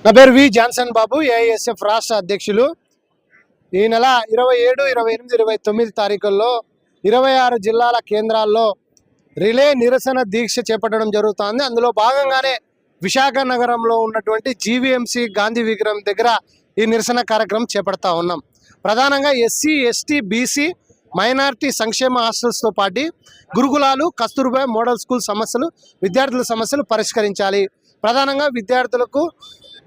నా పేరు వి జాన్సన్ బాబు, ఏఐఎస్ఎఫ్ రాష్ట్ర అధ్యక్షులు. ఈ నెల 27, 28, 29 తారీఖుల్లో 26 జిల్లాల కేంద్రాల్లో రిలే నిరసన దీక్ష చేపట్టడం జరుగుతోంది. అందులో భాగంగానే విశాఖ నగరంలో ఉన్నటువంటి జీవీఎంసీ గాంధీ విగ్రహం దగ్గర ఈ నిరసన కార్యక్రమం చేపడతా ఉన్నాం. ప్రధానంగా ఎస్సీ, ఎస్టీ, బీసీ, మైనారిటీ సంక్షేమ హాస్టల్స్తో పాటు గురుకులాలు, కస్తూర్బా మోడల్ స్కూల్ సమస్యలు, విద్యార్థుల సమస్యలు పరిష్కరించాలి. ప్రధానంగా విద్యార్థులకు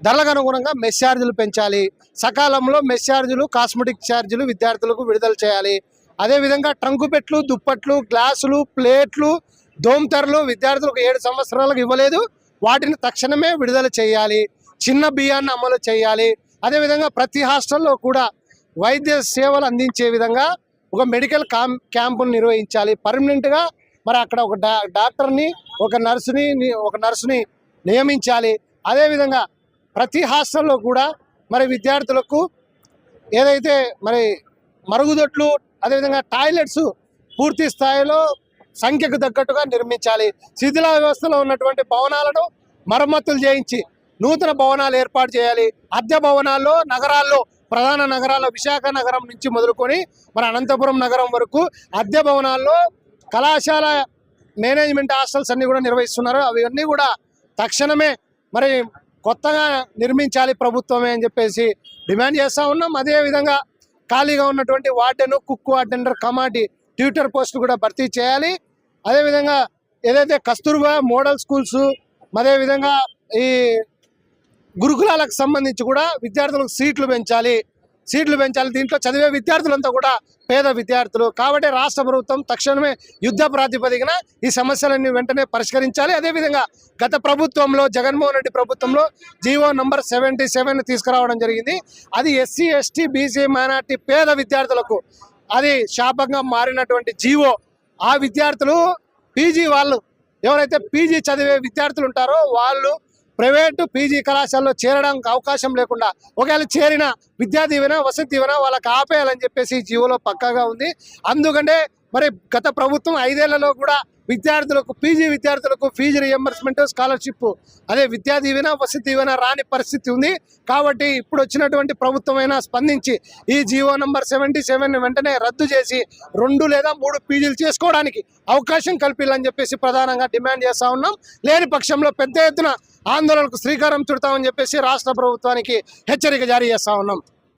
ధరలకు అనుగుణంగా మెస్ ఛార్జీలు పెంచాలి. సకాలంలో మెస్ ఛార్జీలు, కాస్మెటిక్ ఛార్జీలు విద్యార్థులకు విడుదల చేయాలి. అదేవిధంగా ట్రంకు పెట్లు, దుప్పట్లు, గ్లాసులు, ప్లేట్లు, దోమతెరలు విద్యార్థులకు 7 సంవత్సరాలకు ఇవ్వలేదు, వాటిని తక్షణమే విడుదల చేయాలి. చిన్న బియ్యాన్ని అమలు చేయాలి. అదేవిధంగా ప్రతి హాస్టల్లో కూడా వైద్య సేవలు అందించే విధంగా ఒక మెడికల్ క్యాంపును నిర్వహించాలి. పర్మనెంట్గా మరి అక్కడ ఒక డాక్టర్ని, ఒక నర్సుని నియమించాలి. అదేవిధంగా ప్రతి హాస్టల్లో కూడా మరి విద్యార్థులకు ఏదైతే మరి మరుగుదొడ్లు, అదేవిధంగా టాయిలెట్స్ పూర్తి స్థాయిలో సంఖ్యకు తగ్గట్టుగా నిర్మించాలి. శిథిల వ్యవస్థలో ఉన్నటువంటి భవనాలను మరమ్మతులు చేయించి నూతన భవనాలు ఏర్పాటు చేయాలి. అద్దె భవనాల్లో నగరాల్లో, ప్రధాన నగరాల్లో విశాఖ నగరం నుంచి మొదలుకొని మన అనంతపురం నగరం వరకు అద్దె భవనాల్లో కళాశాల మేనేజ్మెంట్ హాస్టల్స్ అన్నీ కూడా నిర్వహిస్తున్నారు. అవన్నీ కూడా తక్షణమే మరి కొత్తగా నిర్మించాలి ప్రభుత్వమే అని చెప్పేసి డిమాండ్ చేస్తూ ఉన్నాం. అదేవిధంగా ఖాళీగా ఉన్నటువంటి వార్డెన్, కుక్, అటెండర్, కమాండీ, ట్యూటర్ పోస్టులు కూడా భర్తీ చేయాలి. అదేవిధంగా ఏదైతే కస్తూర్బా మోడల్ స్కూల్స్, అదేవిధంగా ఈ గురుకులాలకు సంబంధించి కూడా విద్యార్థులకు సీట్లు పెంచాలి. దీంట్లో చదివే విద్యార్థులంతా కూడా పేద విద్యార్థులు కాబట్టి రాష్ట్ర ప్రభుత్వం తక్షణమే యుద్ధ ప్రాతిపదికన ఈ సమస్యలన్నీ వెంటనే పరిష్కరించాలి. అదేవిధంగా గత ప్రభుత్వంలో, జగన్మోహన్ రెడ్డి ప్రభుత్వంలో జీవో నంబర్ 77 తీసుకురావడం జరిగింది. అది ఎస్సీ, ఎస్టీ, బీసీ, మైనార్టీ పేద విద్యార్థులకు అది శాపంగా మారినటువంటి జీవో. ఆ విద్యార్థులు పీజీ వాళ్ళు ఎవరైతే పీజీ చదివే విద్యార్థులు ఉంటారో వాళ్ళు ప్రైవేటు పీజీ కళాశాలలో చేరడానికి అవకాశం లేకుండా, ఒకవేళ చేరిన విద్యా దీవెన, వసతి దీవెన వాళ్ళకి ఆపేయాలని చెప్పేసి జీవోలో పక్కాగా ఉంది. అందుకంటే మరి గత ప్రభుత్వం 5 ఏళ్లలో కూడా పీజీ విద్యార్థులకు ఫీజు రియంబర్స్మెంట్, స్కాలర్షిప్, అదే విద్యా దీవెన, వసతి దీవెన రాని పరిస్థితి ఉంది. కాబట్టి ఇప్పుడు వచ్చినటువంటి ప్రభుత్వమైనా స్పందించి ఈ జీవో నంబర్ 77 వెంటనే రద్దు చేసి 2 లేదా 3 పీజీలు చేసుకోవడానికి అవకాశం కల్పించాలని చెప్పేసి ప్రధానంగా డిమాండ్ చేస్తూ ఉన్నాం. లేని పక్షంలో పెద్ద ఎత్తున ఆందోళనకు శ్రీకారం చుడతామని చెప్పేసి రాష్ట్ర ప్రభుత్వానికి హెచ్చరిక జారీ చేస్తూ ఉన్నాం.